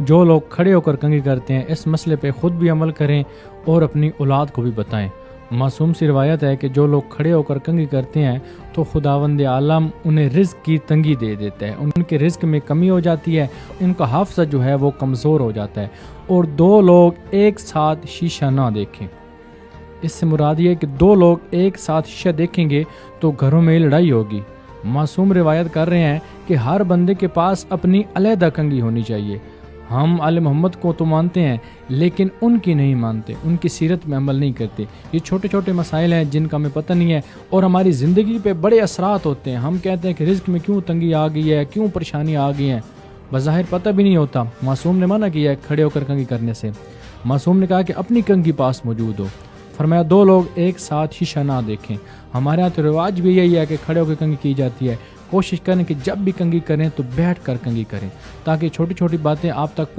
جو لوگ کھڑے ہو کر کنگھی کرتے ہیں اس مسئلے پہ خود بھی عمل کریں اور اپنی اولاد کو بھی بتائیں۔ معصوم سی روایت ہے کہ جو لوگ کھڑے ہو کر کنگھی کرتے ہیں تو خداوند عالم انہیں رزق کی تنگی دے دیتا ہے، ان کے رزق میں کمی ہو جاتی ہے، ان کا حافظہ جو ہے وہ کمزور ہو جاتا ہے۔ اور دو لوگ ایک ساتھ شیشہ نہ دیکھیں، اس سے مراد یہ ہے کہ دو لوگ ایک ساتھ شیشہ دیکھیں گے تو گھروں میں لڑائی ہوگی۔ معصوم روایت کر رہے ہیں کہ ہر بندے کے پاس اپنی علیحدہ کنگھی ہونی چاہیے۔ ہم آل محمد کو تو مانتے ہیں لیکن ان کی نہیں مانتے، ان کی سیرت میں عمل نہیں کرتے۔ یہ چھوٹے چھوٹے مسائل ہیں جن کا ہمیں پتہ نہیں ہے اور ہماری زندگی پہ بڑے اثرات ہوتے ہیں۔ ہم کہتے ہیں کہ رزق میں کیوں تنگی آ گئی ہے، کیوں پریشانی آ گئی ہیں، بظاہر پتہ بھی نہیں ہوتا۔ معصوم نے منع کیا ہے کھڑے ہو کر کنگھی کرنے سے۔ معصوم نے کہا کہ اپنی کنگھی پاس موجود ہو، فرمایا دو لوگ ایک ساتھ شیشہ نہ دیکھیں۔ ہمارے یہاں تو رواج بھی یہی ہے کہ کھڑے ہو کے کنگھی کی جاتی ہے۔ کوشش کریں کہ جب بھی کنگھی کریں تو بیٹھ کر کنگھی کریں تاکہ چھوٹی چھوٹی باتیں آپ تک